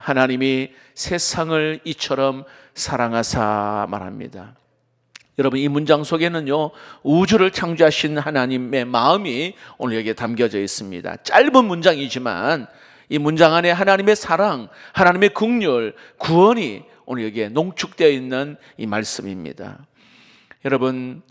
하나님이 세상을 이처럼 사랑하사 말합니다. 여러분, 이 문장 속에는요, 우주를 창조하신 하나님의 마음이 오늘 여기에 담겨져 있습니다. 짧은 문장이지만 이 문장 안에 하나님의 사랑, 하나님의 긍휼, 구원이 오늘 여기에 농축되어 있는 이 말씀입니다. 여러분,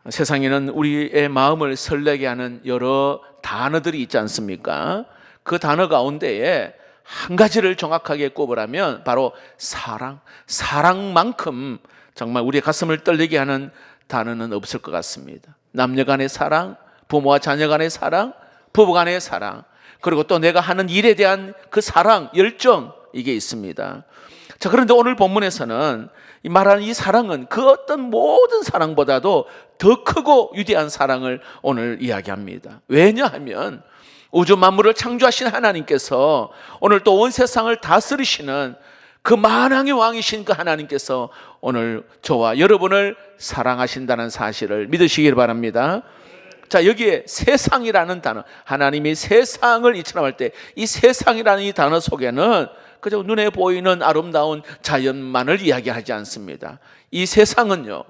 세상에는 우리의 마음을 설레게 하는 여러 단어들이 있지 않습니까? 그 단어 가운데에 한 가지를 정확하게 꼽으라면 바로 사랑, 사랑만큼 정말 우리의 가슴을 떨리게 하는 단어는 없을 것 같습니다. 남녀 간의 사랑, 부모와 자녀 간의 사랑, 부부 간의 사랑, 그리고 또 내가 하는 일에 대한 그 사랑, 열정, 이게 있습니다. 자, 그런데 오늘 본문에서는 이 말하는 이 사랑은 그 어떤 모든 사랑보다도 더 크고 위대한 사랑을 오늘 이야기합니다. 왜냐하면 우주 만물을 창조하신 하나님께서 오늘 또 온 세상을 다스리시는 그 만왕의 왕이신 그 하나님께서 오늘 저와 여러분을 사랑하신다는 사실을 믿으시길 바랍니다. 자, 여기에 세상이라는 단어, 하나님이 세상을 이처럼 할 때 이 세상이라는 이 단어 속에는 그저 눈에 보이는 아름다운 자연만을 이야기하지 않습니다. 이 세상은요,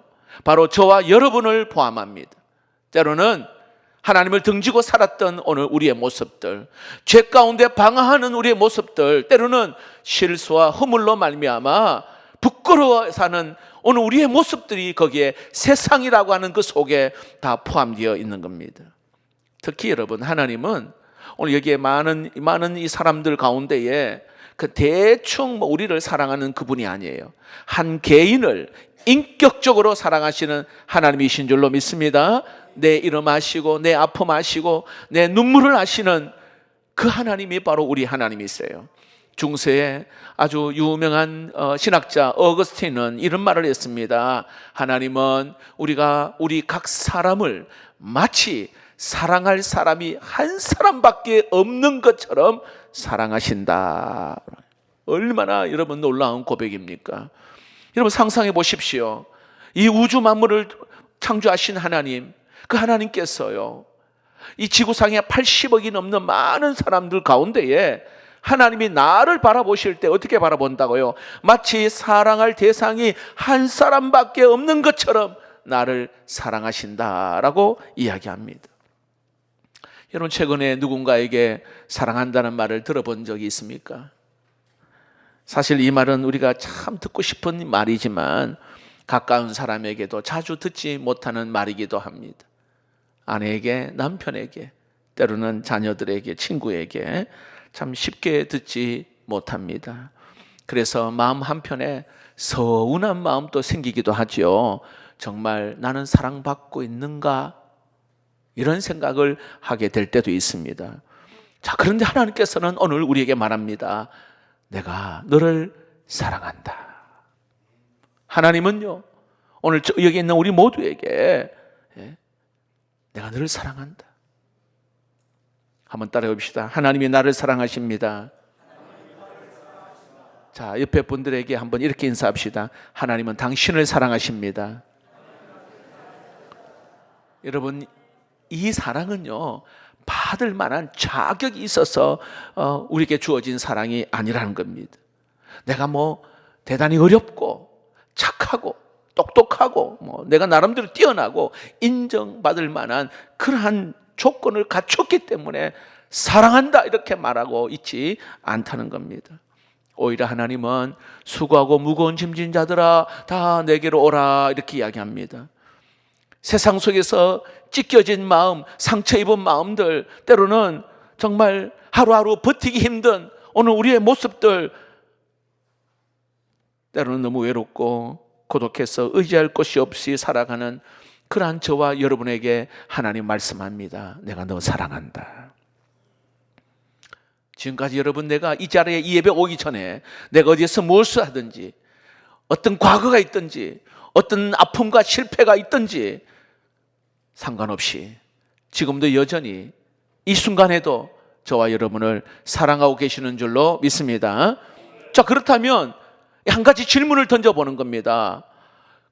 바로 저와 여러분을 포함합니다. 때로는 하나님을 등지고 살았던 오늘 우리의 모습들, 죄 가운데 방황하는 우리의 모습들, 때로는 실수와 허물로 말미암아 부끄러워 사는 오늘 우리의 모습들이 거기에 세상이라고 하는 그 속에 다 포함되어 있는 겁니다. 특히 여러분, 하나님은 오늘 여기에 많은 이 사람들 가운데에 그 대충 우리를 사랑하는 그분이 아니에요. 한 개인을 인격적으로 사랑하시는 하나님이신 줄로 믿습니다. 내 이름 아시고 내 아픔 아시고 내 눈물을 아시는 그 하나님이 바로 우리 하나님이세요. 중세에 아주 유명한 신학자 어거스틴은 이런 말을 했습니다. 하나님은 우리 각 사람을 마치 사랑할 사람이 한 사람밖에 없는 것처럼 사랑하신다. 얼마나 여러분 놀라운 고백입니까? 여러분 상상해 보십시오. 이 우주 만물을 창조하신 하나님, 그 하나님께서요, 이 지구상에 80억이 넘는 많은 사람들 가운데에 하나님이 나를 바라보실 때 어떻게 바라본다고요? 마치 사랑할 대상이 한 사람밖에 없는 것처럼 나를 사랑하신다라고 이야기합니다. 여러분, 최근에 누군가에게 사랑한다는 말을 들어본 적이 있습니까? 사실 이 말은 우리가 참 듣고 싶은 말이지만 가까운 사람에게도 자주 듣지 못하는 말이기도 합니다. 아내에게, 남편에게, 때로는 자녀들에게, 친구에게 참 쉽게 듣지 못합니다. 그래서 마음 한편에 서운한 마음도 생기기도 하죠. 정말 나는 사랑받고 있는가? 이런 생각을 하게 될 때도 있습니다. 자, 그런데 하나님께서는 오늘 우리에게 말합니다. 내가 너를 사랑한다. 하나님은요, 오늘 여기 있는 우리 모두에게 내가 너를 사랑한다. 한번 따라해 봅시다. 하나님이 나를 사랑하십니다. 자, 옆에 분들에게 한번 이렇게 인사합시다. 하나님은 당신을 사랑하십니다. 여러분, 이 사랑은요, 받을 만한 자격이 있어서 우리에게 주어진 사랑이 아니라는 겁니다. 내가 대단히 어렵고 착하고 똑똑하고 내가 나름대로 뛰어나고 인정받을 만한 그러한 조건을 갖췄기 때문에 사랑한다 이렇게 말하고 있지 않다는 겁니다. 오히려 하나님은 수고하고 무거운 짐진 자들아 다 내게로 오라 이렇게 이야기합니다. 세상 속에서 찢겨진 마음, 상처 입은 마음들, 때로는 정말 하루하루 버티기 힘든 오늘 우리의 모습들, 때로는 너무 외롭고 고독해서 의지할 곳이 없이 살아가는 그러한 저와 여러분에게 하나님 말씀합니다. 내가 너 사랑한다. 지금까지 여러분, 내가 이 자리에 이 예배 오기 전에 내가 어디에서 무엇을 하든지, 어떤 과거가 있든지, 어떤 아픔과 실패가 있든지 상관없이 지금도 여전히 이 순간에도 저와 여러분을 사랑하고 계시는 줄로 믿습니다. 자, 그렇다면 한 가지 질문을 던져보는 겁니다.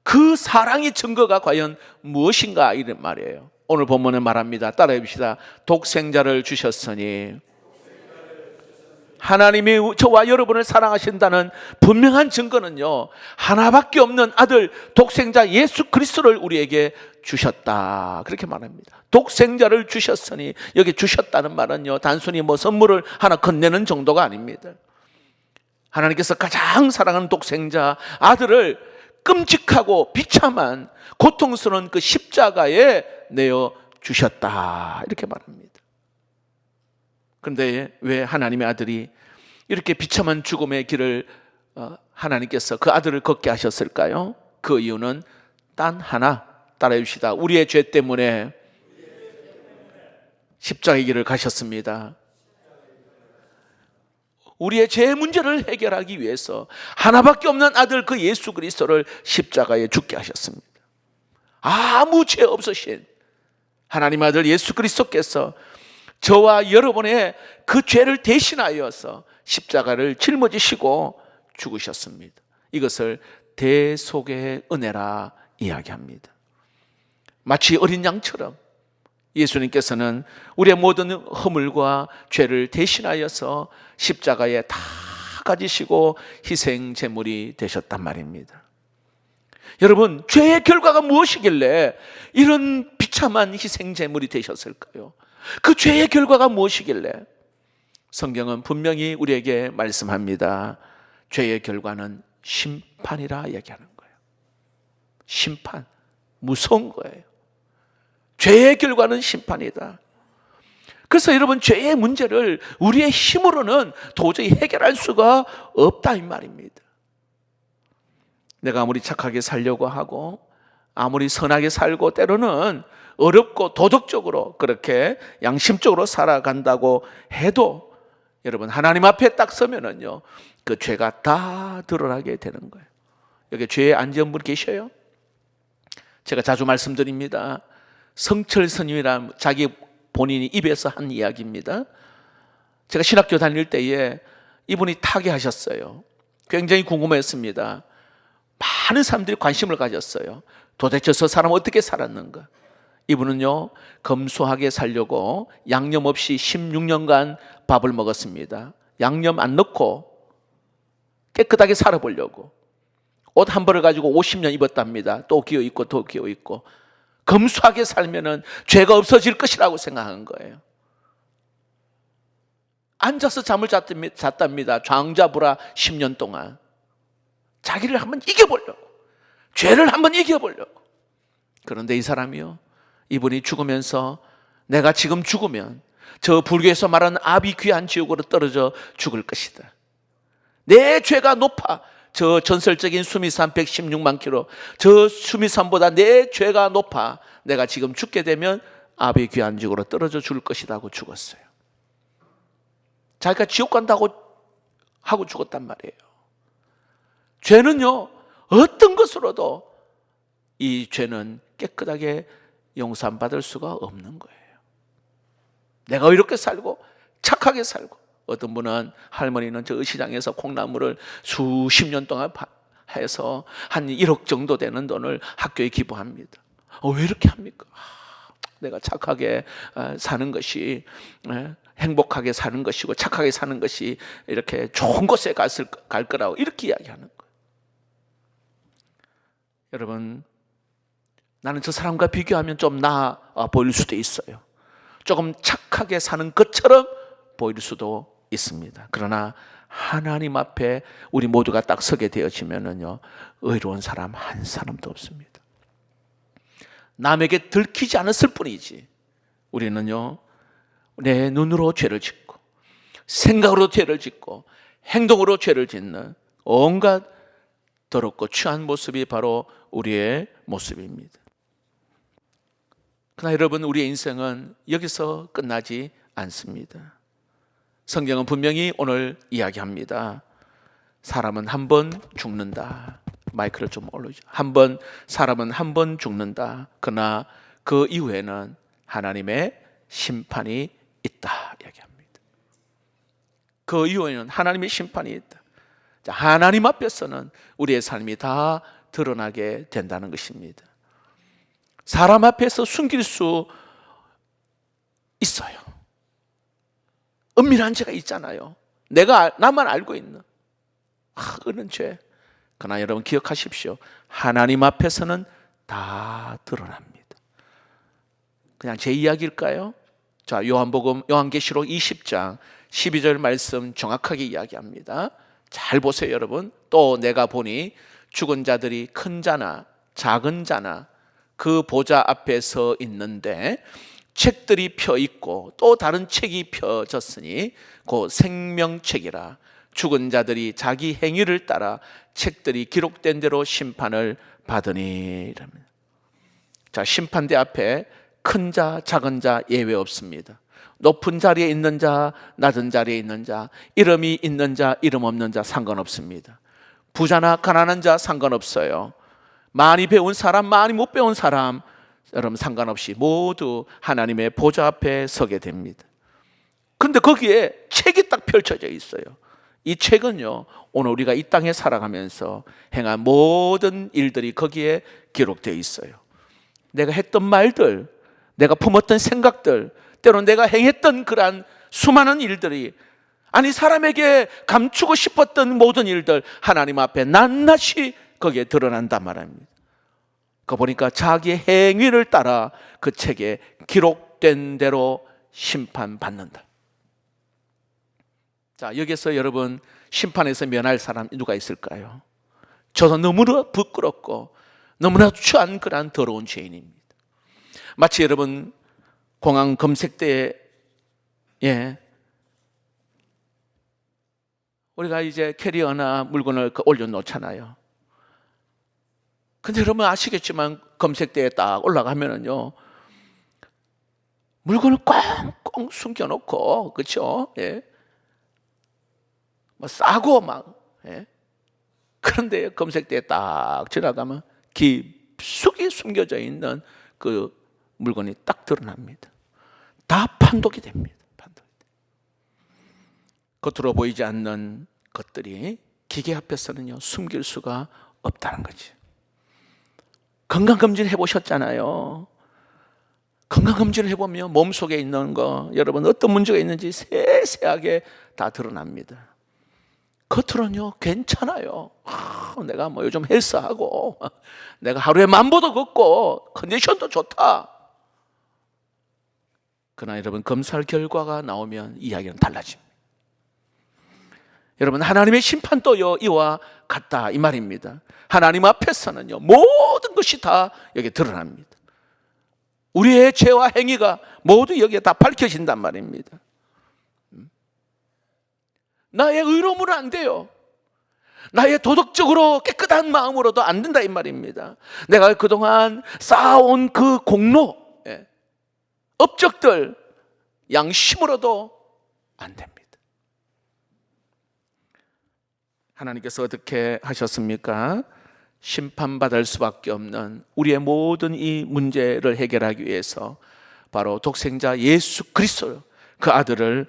그 사랑의 증거가 과연 무엇인가 이런 말이에요. 오늘 본문은 말합니다. 따라해 봅시다. 독생자를 주셨으니 하나님이 저와 여러분을 사랑하신다는 분명한 증거는요, 하나밖에 없는 아들 독생자 예수 그리스도를 우리에게 주셨다, 그렇게 말합니다. 독생자를 주셨으니, 여기 주셨다는 말은요 단순히 뭐 선물을 하나 건네는 정도가 아닙니다. 하나님께서 가장 사랑하는 독생자 아들을 끔찍하고 비참한 고통스러운 그 십자가에 내어 주셨다, 이렇게 말합니다. 그런데 왜 하나님의 아들이 이렇게 비참한 죽음의 길을 하나님께서 그 아들을 걷게 하셨을까요? 그 이유는 단 하나, 따라해 봅시다. 우리의 죄 때문에 십자가의 길을 가셨습니다. 우리의 죄 문제를 해결하기 위해서 하나밖에 없는 아들 그 예수 그리스도를 십자가에 죽게 하셨습니다. 아무 죄 없으신 하나님 아들 예수 그리스도께서 저와 여러분의 그 죄를 대신하여서 십자가를 짊어지시고 죽으셨습니다. 이것을 대속의 은혜라 이야기합니다. 마치 어린 양처럼 예수님께서는 우리의 모든 허물과 죄를 대신하여서 십자가에 다 가지시고 희생 제물이 되셨단 말입니다. 여러분, 죄의 결과가 무엇이길래 이런 비참한 희생 제물이 되셨을까요? 그 죄의 결과가 무엇이길래? 성경은 분명히 우리에게 말씀합니다. 죄의 결과는 심판이라 얘기하는 거예요. 심판, 무서운 거예요. 죄의 결과는 심판이다. 그래서 여러분, 죄의 문제를 우리의 힘으로는 도저히 해결할 수가 없다, 이 말입니다. 내가 아무리 착하게 살려고 하고 아무리 선하게 살고 때로는 어렵고 도덕적으로 그렇게 양심적으로 살아간다고 해도 여러분, 하나님 앞에 딱 서면은요 그 죄가 다 드러나게 되는 거예요. 여기 죄에 앉은 분 계셔요? 제가 자주 말씀드립니다. 성철 스님이란 자기 본인이 입에서 한 이야기입니다. 제가 신학교 다닐 때에 이분이 타계하셨어요. 굉장히 궁금했습니다. 많은 사람들이 관심을 가졌어요. 도대체 저 사람 어떻게 살았는가? 이분은요 검소하게 살려고 양념 없이 16년간 밥을 먹었습니다. 양념 안 넣고 깨끗하게 살아보려고. 옷 한 벌을 가지고 50년 입었답니다. 또 기어 입고 또 기어 입고. 검소하게 살면은 죄가 없어질 것이라고 생각한 거예요. 앉아서 잠을 잤답니다. 장자부라 10년 동안. 자기를 한번 이겨보려고, 죄를 한번 이겨보려고. 그런데 이 사람이요, 이분이 죽으면서 내가 지금 죽으면 저 불교에서 말하는 아비 귀한 지옥으로 떨어져 죽을 것이다. 내 죄가 높아. 저 전설적인 수미산 116만 킬로, 저 수미산보다 내 죄가 높아. 내가 지금 죽게 되면 아비 귀한 지옥으로 떨어져 죽을 것이다 하고 죽었어요. 자기가 지옥 간다고 하고 죽었단 말이에요. 죄는요 어떤 것으로도 이 죄는 깨끗하게 용서받을 수가 없는 거예요. 내가 이렇게 살고 착하게 살고, 어떤 분은, 할머니는 저 시장에서 콩나물을 수십 년 동안 해서 한 1억 정도 되는 돈을 학교에 기부합니다. 왜 이렇게 합니까? 내가 착하게 사는 것이, 행복하게 사는 것이고 착하게 사는 것이 이렇게 좋은 곳에 갈 거라고 이렇게 이야기하는 거예요. 여러분, 나는 저 사람과 비교하면 좀 나아 보일 수도 있어요. 조금 착하게 사는 것처럼 보일 수도 있습니다. 그러나 하나님 앞에 우리 모두가 딱 서게 되어지면은요 의로운 사람 한 사람도 없습니다. 남에게 들키지 않았을 뿐이지 우리는요 내 눈으로 죄를 짓고 생각으로 죄를 짓고 행동으로 죄를 짓는 온갖 더럽고 취한 모습이 바로 우리의 모습입니다. 그러나 여러분, 우리의 인생은 여기서 끝나지 않습니다. 성경은 분명히 오늘 이야기합니다. 사람은 한 번 죽는다. 마이크를 좀 올려주죠. 사람은 한 번 죽는다. 그러나 그 이후에는 하나님의 심판이 있다 이야기합니다. 그 이후에는 하나님의 심판이 있다. 자, 하나님 앞에서는 우리의 삶이 다 드러나게 된다는 것입니다. 사람 앞에서 숨길 수 있어요. 은밀한 죄가 있잖아요. 나만 알고 있나? 그런 죄. 그러나 여러분 기억하십시오. 하나님 앞에서는 다 드러납니다. 그냥 제 이야기일까요? 자, 요한계시록 20장 12절 말씀 정확하게 이야기합니다. 잘 보세요, 여러분. 또 내가 보니 죽은 자들이 큰 자나 작은 자나 그 보좌 앞에 서 있는데 책들이 펴 있고 또 다른 책이 펴졌으니 그 생명책이라. 죽은 자들이 자기 행위를 따라 책들이 기록된 대로 심판을 받으니 이랍니다. 자, 심판대 앞에 큰 자, 작은 자 예외 없습니다. 높은 자리에 있는 자, 낮은 자리에 있는 자, 이름이 있는 자, 이름 없는 자 상관없습니다. 부자나 가난한 자 상관없어요. 많이 배운 사람, 많이 못 배운 사람, 여러분 상관없이 모두 하나님의 보좌 앞에 서게 됩니다. 그런데 거기에 책이 딱 펼쳐져 있어요. 이 책은요, 오늘 우리가 이 땅에 살아가면서 행한 모든 일들이 거기에 기록되어 있어요. 내가 했던 말들, 내가 품었던 생각들, 때로는 내가 행했던 그러한 수많은 일들이, 아니 사람에게 감추고 싶었던 모든 일들 하나님 앞에 낱낱이 거기에 드러난단 말입니다. 그거 보니까 자기의 행위를 따라 그 책에 기록된 대로 심판받는다. 자, 여기서 여러분 심판에서 면할 사람 누가 있을까요? 저도 너무나 부끄럽고 너무나 추한 그러한 더러운 죄인입니다. 마치 여러분 공항 검색대에 우리가 이제 캐리어나 물건을 올려놓잖아요. 근데 여러분 아시겠지만 검색대에 딱 올라가면은요, 물건을 꽁꽁 숨겨놓고, 그렇죠? 예. 뭐 싸고 막, 예. 그런데 검색대에 딱 지나가면 깊숙이 숨겨져 있는 그 물건이 딱 드러납니다. 다 판독이 됩니다. 겉으로 보이지 않는 것들이 기계 앞에서는요, 숨길 수가 없다는 거지. 건강검진 해보셨잖아요. 건강검진을 해보면 몸속에 있는 거, 여러분 어떤 문제가 있는지 세세하게 다 드러납니다. 겉으로는요 괜찮아요. 내가 뭐 요즘 헬스하고 내가 하루에 10,000보도 걷고 컨디션도 좋다. 그러나 여러분 검사 결과가 나오면 이야기는 달라집니다. 여러분 하나님의 심판도 이와 같다 이 말입니다. 하나님 앞에서는요 모든 것이 다 여기 드러납니다. 우리의 죄와 행위가 모두 여기에 다 밝혀진단 말입니다. 나의 의로움으로 안 돼요. 나의 도덕적으로 깨끗한 마음으로도 안 된다 이 말입니다. 내가 그동안 쌓아온 그 공로, 업적들, 양심으로도 안 됩니다. 하나님께서 어떻게 하셨습니까? 심판받을 수밖에 없는 우리의 모든 이 문제를 해결하기 위해서 바로 독생자 예수 그리스도 그 아들을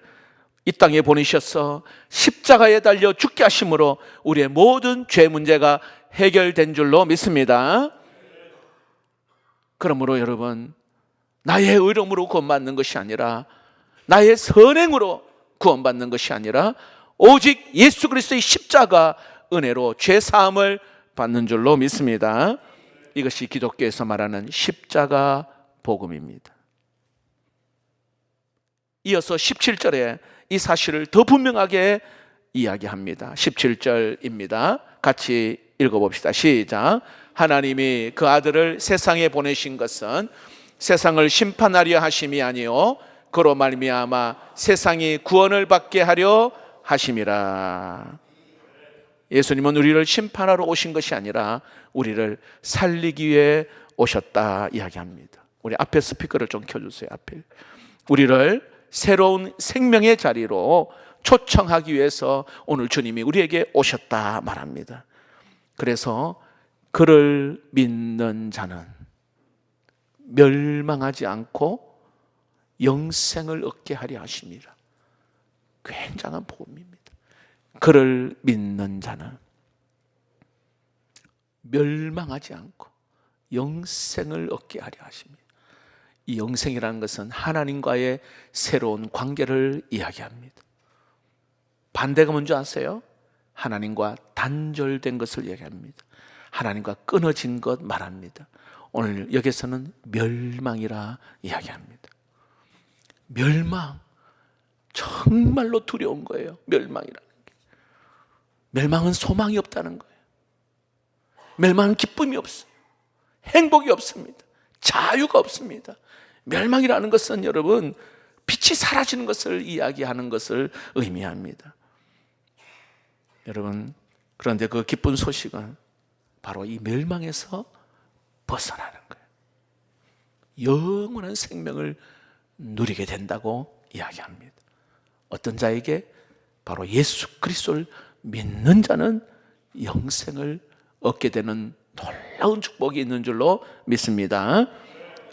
이 땅에 보내셔서 십자가에 달려 죽게 하심으로 우리의 모든 죄 문제가 해결된 줄로 믿습니다. 그러므로 여러분 나의 의로움으로 구원받는 것이 아니라 나의 선행으로 구원받는 것이 아니라 오직 예수 그리스도의 십자가 은혜로 죄 사함을 받는 줄로 믿습니다. 이것이 기독교에서 말하는 십자가 복음입니다. 이어서 17절에 이 사실을 더 분명하게 이야기합니다. 17절입니다. 같이 읽어봅시다. 시작. 하나님이 그 아들을 세상에 보내신 것은 세상을 심판하려 하심이 아니요 그로 말미암아 세상이 구원을 받게 하려 하심이라. 예수님은 우리를 심판하러 오신 것이 아니라 우리를 살리기 위해 오셨다 이야기합니다. 우리 앞에 스피커를 좀 켜주세요. 앞에 우리를 새로운 생명의 자리로 초청하기 위해서 오늘 주님이 우리에게 오셨다 말합니다. 그래서 그를 믿는 자는 멸망하지 않고 영생을 얻게 하려 하심이라. 굉장한 복음입니다. 그를 믿는 자는 멸망하지 않고 영생을 얻게 하려 하십니다. 이 영생이라는 것은 하나님과의 새로운 관계를 이야기합니다. 반대가 뭔지 아세요? 하나님과 단절된 것을 얘기합니다. 하나님과 끊어진 것 말합니다. 오늘 여기서는 멸망이라 이야기합니다. 멸망, 정말로 두려운 거예요. 멸망이라는 게. 멸망은 소망이 없다는 거예요. 멸망은 기쁨이 없어요. 행복이 없습니다. 자유가 없습니다. 멸망이라는 것은 여러분, 빛이 사라지는 것을 이야기하는 것을 의미합니다. 여러분, 그런데 그 기쁜 소식은 바로 이 멸망에서 벗어나는 거예요. 영원한 생명을 누리게 된다고 이야기합니다. 어떤 자에게? 바로 예수 그리스도를 믿는 자는 영생을 얻게 되는 놀라운 축복이 있는 줄로 믿습니다.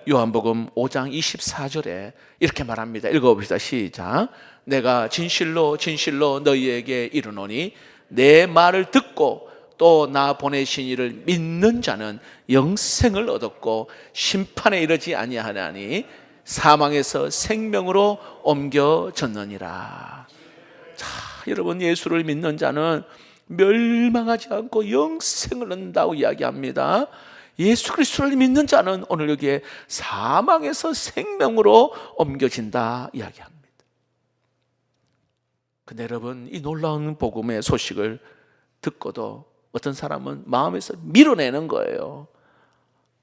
요한복음 5장 24절에 이렇게 말합니다. 읽어봅시다. 시작. 내가 진실로 진실로 너희에게 이르노니 내 말을 듣고 또 나 보내신 이를 믿는 자는 영생을 얻었고 심판에 이르지 아니하나니 사망에서 생명으로 옮겨졌느니라. 자, 여러분, 예수를 믿는 자는 멸망하지 않고 영생을 얻는다고 이야기합니다. 예수 그리스도를 믿는 자는 오늘 여기에 사망에서 생명으로 옮겨진다 이야기합니다. 근데 여러분, 이 놀라운 복음의 소식을 듣고도 어떤 사람은 마음에서 밀어내는 거예요.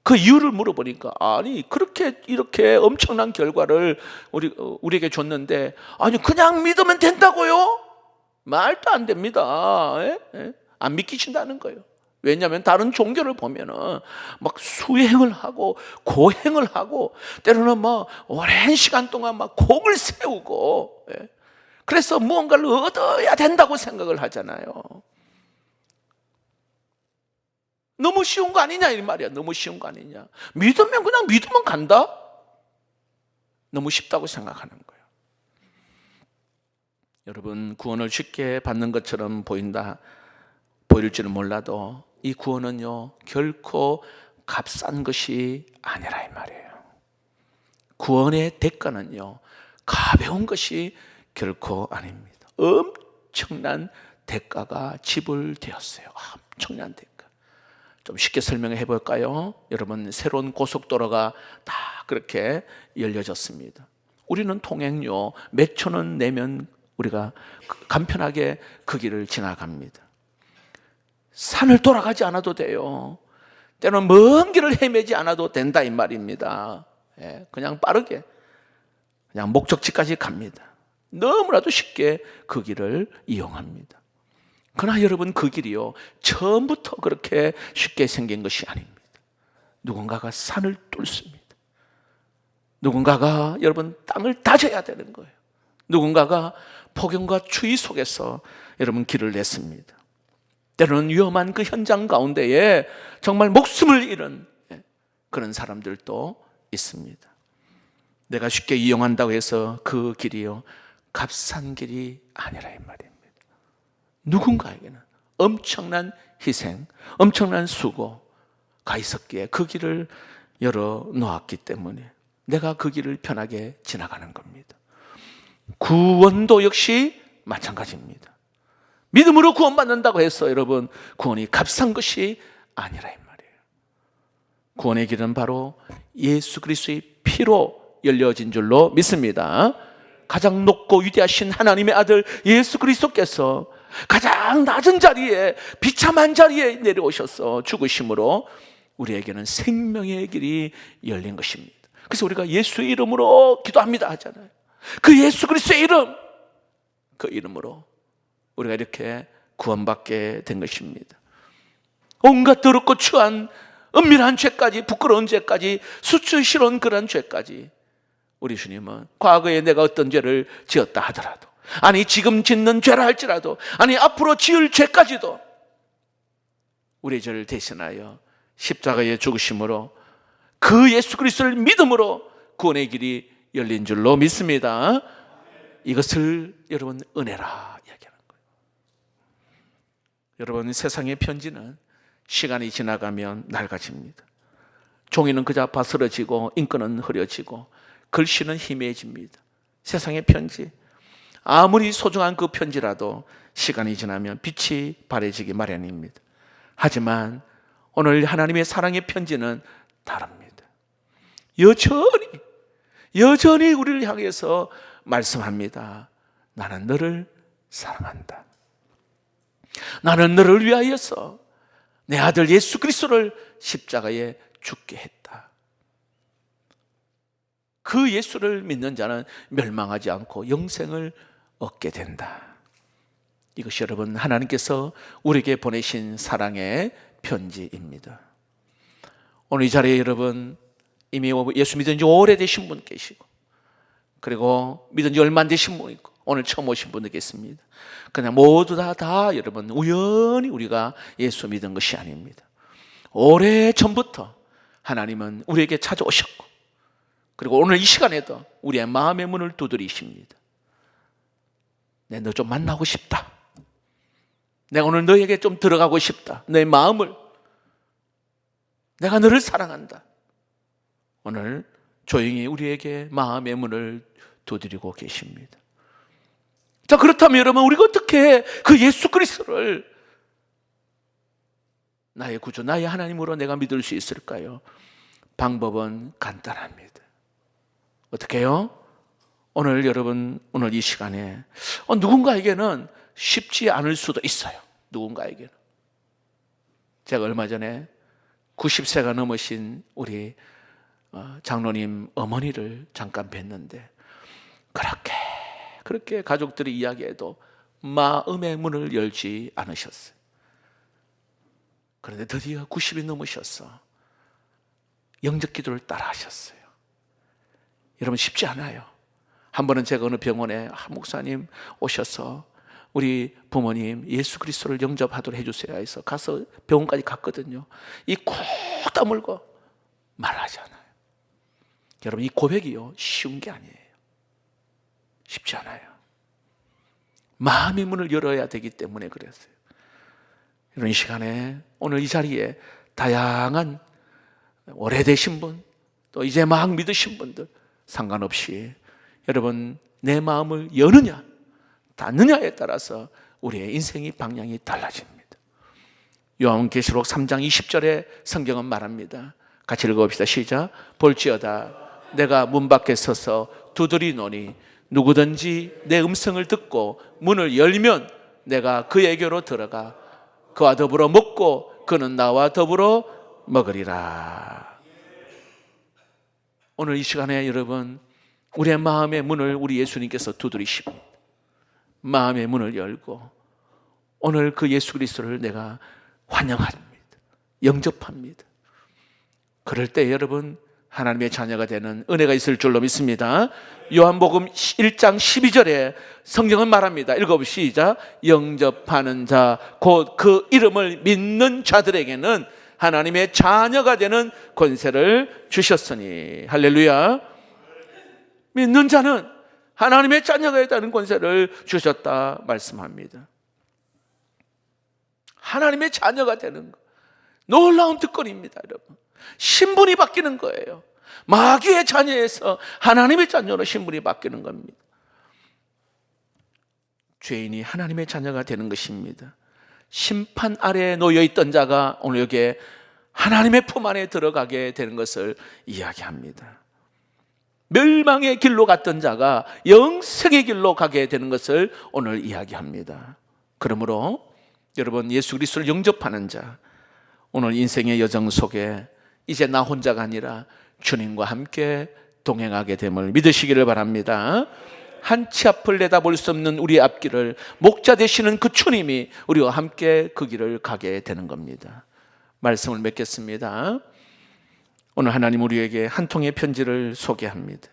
그 이유를 물어보니까, 아니 그렇게 이렇게 엄청난 결과를 우리에게 줬는데, 아니 그냥 믿으면 된다고요? 말도 안 됩니다. 안 믿기신다는 거예요. 왜냐하면 다른 종교를 보면은 막 수행을 하고 고행을 하고 때로는 막 오랜 시간 동안 막 공을 세우고, 그래서 무언가를 얻어야 된다고 생각을 하잖아요. 너무 쉬운 거 아니냐 이 말이야. 너무 쉬운 거 아니냐. 믿으면 그냥 믿으면 간다. 너무 쉽다고 생각하는 거예요. 여러분, 구원을 쉽게 받는 것처럼 보일지는 몰라도 이 구원은요 결코 값싼 것이 아니라 이 말이에요. 구원의 대가는요 가벼운 것이 결코 아닙니다. 엄청난 대가가 지불되었어요. 엄청난 대가. 좀 쉽게 설명해 볼까요? 여러분, 새로운 고속도로가 다 그렇게 열려졌습니다. 우리는 통행료 몇 천 원 내면 우리가 간편하게 그 길을 지나갑니다. 산을 돌아가지 않아도 돼요. 때로는 먼 길을 헤매지 않아도 된다 이 말입니다. 그냥 빠르게 그냥 목적지까지 갑니다. 너무나도 쉽게 그 길을 이용합니다. 그러나 여러분, 그 길이요 처음부터 그렇게 쉽게 생긴 것이 아닙니다. 누군가가 산을 뚫습니다. 누군가가 여러분 땅을 다져야 되는 거예요. 누군가가 폭염과 추위 속에서 여러분 길을 냈습니다. 때로는 위험한 그 현장 가운데에 정말 목숨을 잃은 그런 사람들도 있습니다. 내가 쉽게 이용한다고 해서 그 길이요 값싼 길이 아니라 이 말입니다. 누군가에게는 엄청난 희생, 엄청난 수고가 있었기에 그 길을 열어놓았기 때문에 내가 그 길을 편하게 지나가는 겁니다. 구원도 역시 마찬가지입니다. 믿음으로 구원받는다고 해서 여러분 구원이 값싼 것이 아니라 이 말이에요. 구원의 길은 바로 예수 그리스도의 피로 열려진 줄로 믿습니다. 가장 높고 위대하신 하나님의 아들 예수 그리스도께서 가장 낮은 자리에 비참한 자리에 내려오셔서 죽으심으로 우리에게는 생명의 길이 열린 것입니다. 그래서 우리가 예수의 이름으로 기도합니다 하잖아요. 그 예수 그리스도의 이름, 그 이름으로 우리가 이렇게 구원받게 된 것입니다. 온갖 더럽고 추한 은밀한 죄까지, 부끄러운 죄까지, 수치스러운 그런 죄까지 우리 주님은 과거에 내가 어떤 죄를 지었다 하더라도, 아니 지금 짓는 죄라 할지라도, 아니 앞으로 지을 죄까지도 우리의 죄를 대신하여 십자가에 죽으심으로 그 예수 그리스도를 믿음으로 구원의 길이 열린 줄로 믿습니다. 이것을 여러분 은혜라 이야기하는 거예요. 여러분, 세상의 편지는 시간이 지나가면 낡아집니다. 종이는 그저 바스러지고 잉크는 흐려지고 글씨는 희미해집니다. 세상의 편지, 아무리 소중한 그 편지라도 시간이 지나면 빛이 바래지기 마련입니다. 하지만 오늘 하나님의 사랑의 편지는 다릅니다. 여전히 우리를 향해서 말씀합니다. 나는 너를 사랑한다. 나는 너를 위하여서 내 아들 예수 그리스도를 십자가에 죽게 했다. 그 예수를 믿는 자는 멸망하지 않고 영생을 얻게 된다. 이것이 여러분 하나님께서 우리에게 보내신 사랑의 편지입니다. 오늘 이 자리에 여러분 이미 예수 믿은 지 오래되신 분 계시고, 그리고 믿은 지 얼마 안 되신 분 있고, 오늘 처음 오신 분도 계십니다. 그냥 모두 다 여러분 우연히 우리가 예수 믿은 것이 아닙니다. 오래 전부터 하나님은 우리에게 찾아오셨고, 그리고 오늘 이 시간에도 우리의 마음의 문을 두드리십니다. 내 너 좀 만나고 싶다. 내가 오늘 너에게 좀 들어가고 싶다. 내 마음을, 내가 너를 사랑한다. 오늘 조용히 우리에게 마음의 문을 두드리고 계십니다. 자, 그렇다면 여러분 우리가 어떻게 그 예수 그리스도를 나의 구주, 나의 하나님으로 내가 믿을 수 있을까요? 방법은 간단합니다. 어떻게 해요? 오늘 여러분 오늘 이 시간에 누군가에게는 쉽지 않을 수도 있어요. 누군가에게는. 제가 얼마 전에 90세가 넘으신 우리 장로님 어머니를 잠깐 뵀는데 그렇게 가족들이 이야기해도 마음의 문을 열지 않으셨어요. 그런데 드디어 90이 넘으셔서 영접 기도를 따라 하셨어요. 여러분 쉽지 않아요. 한 번은 제가 어느 병원에 목사님 오셔서 우리 부모님 예수 그리스도를 영접하도록 해주세요 해서 가서 병원까지 갔거든요. 이 코 다물고 말하지 않아요. 여러분 이 고백이요 쉬운 게 아니에요. 쉽지 않아요. 마음의 문을 열어야 되기 때문에 그랬어요. 이런 시간에 오늘 이 자리에 다양한 오래되신 분, 또 이제 막 믿으신 분들 상관없이 여러분 내 마음을 여느냐 닫느냐에 따라서 우리의 인생의 방향이 달라집니다. 요한계시록 3장 20절에 성경은 말합니다. 같이 읽어봅시다. 시작. 볼지어다 내가 문 밖에 서서 두드리노니 누구든지 내 음성을 듣고 문을 열면 내가 그에게로 들어가 그와 더불어 먹고 그는 나와 더불어 먹으리라. 오늘 이 시간에 여러분 우리의 마음의 문을 우리 예수님께서 두드리십니다. 마음의 문을 열고 오늘 그 예수 그리스도를 내가 환영합니다. 영접합니다. 그럴 때 여러분 하나님의 자녀가 되는 은혜가 있을 줄로 믿습니다. 요한복음 1장 12절에 성경은 말합니다. 읽어보시죠. 시작. 영접하는 자 곧 그 이름을 믿는 자들에게는 하나님의 자녀가 되는 권세를 주셨으니. 할렐루야. 믿는 자는 하나님의 자녀가 되는 권세를 주셨다 말씀합니다. 하나님의 자녀가 되는 것, 놀라운 특권입니다. 여러분 신분이 바뀌는 거예요. 마귀의 자녀에서 하나님의 자녀로 신분이 바뀌는 겁니다. 죄인이 하나님의 자녀가 되는 것입니다. 심판 아래에 놓여있던 자가 오늘 여기에 하나님의 품 안에 들어가게 되는 것을 이야기합니다. 멸망의 길로 갔던 자가 영생의 길로 가게 되는 것을 오늘 이야기합니다. 그러므로 여러분 예수 그리스도를 영접하는 자, 오늘 인생의 여정 속에 이제 나 혼자가 아니라 주님과 함께 동행하게 됨을 믿으시기를 바랍니다. 한 치 앞을 내다볼 수 없는 우리의 앞길을 목자 되시는 그 주님이 우리와 함께 그 길을 가게 되는 겁니다. 말씀을 맺겠습니다. 오늘 하나님 우리에게 한 통의 편지를 소개합니다.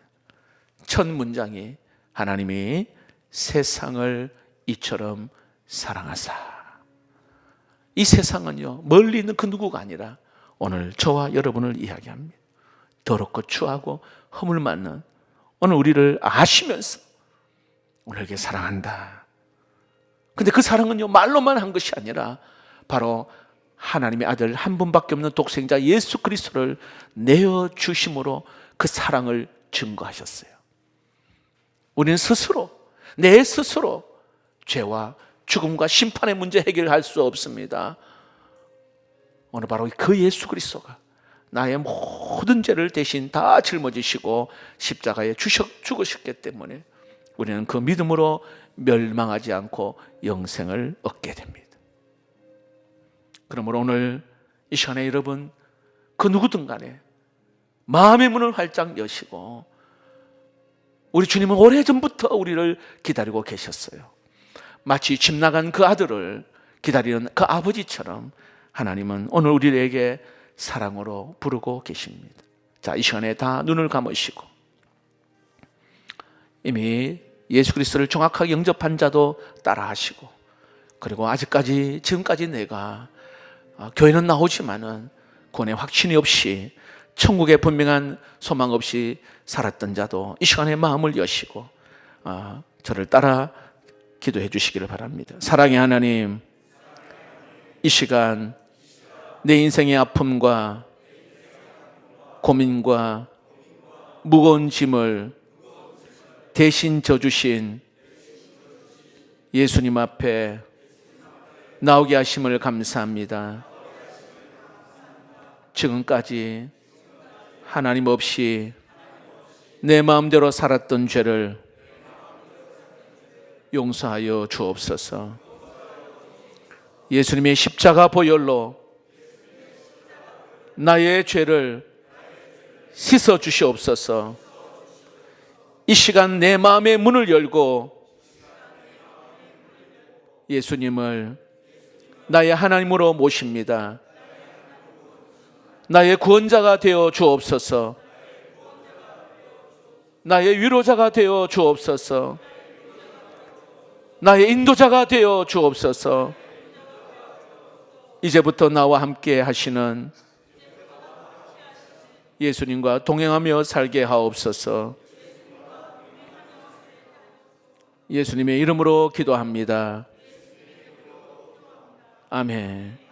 첫 문장이 하나님이 세상을 이처럼 사랑하사. 이 세상은요 멀리 있는 그 누구가 아니라 오늘 저와 여러분을 이야기합니다. 더럽고 추하고 허물 많는 오늘 우리를 아시면서 우리에게 사랑한다. 근데 그 사랑은요 말로만 한 것이 아니라 바로 하나님의 아들 한 분밖에 없는 독생자 예수 그리스도를 내어주심으로 그 사랑을 증거하셨어요. 우리는 스스로 내 스스로 죄와 죽음과 심판의 문제 해결할 수 없습니다. 오늘 바로 그 예수 그리스도가 나의 모든 죄를 대신 다 짊어지시고 십자가에 죽으셨기 때문에 우리는 그 믿음으로 멸망하지 않고 영생을 얻게 됩니다. 그러므로 오늘 이 시간에 여러분, 그 누구든 간에 마음의 문을 활짝 여시고, 우리 주님은 오래전부터 우리를 기다리고 계셨어요. 마치 집 나간 그 아들을 기다리는 그 아버지처럼 하나님은 오늘 우리에게 사랑으로 부르고 계십니다. 자, 이 시간에 다 눈을 감으시고, 이미 예수 그리스도를 정확하게 영접한 자도 따라하시고, 그리고 지금까지 내가 교회는 나오지만은 구원의 확신이 없이, 천국의 분명한 소망 없이 살았던 자도 이 시간에 마음을 여시고 저를 따라 기도해 주시기를 바랍니다. 사랑의 하나님, 이 시간 내 인생의 아픔과 고민과 무거운 짐을 대신 져주신 예수님 앞에 나오게 하심을 감사합니다. 지금까지 하나님 없이 내 마음대로 살았던 죄를 용서하여 주옵소서. 예수님의 십자가 보혈로 나의 죄를 씻어 주시옵소서. 이 시간 내 마음의 문을 열고 예수님을 나의 하나님으로 모십니다. 나의 구원자가 되어 주옵소서. 나의 위로자가 되어 주옵소서. 나의 인도자가 되어 주옵소서. 이제부터 나와 함께 하시는 예수님과 동행하며 살게 하옵소서. 예수님의 이름으로 기도합니다. 아멘.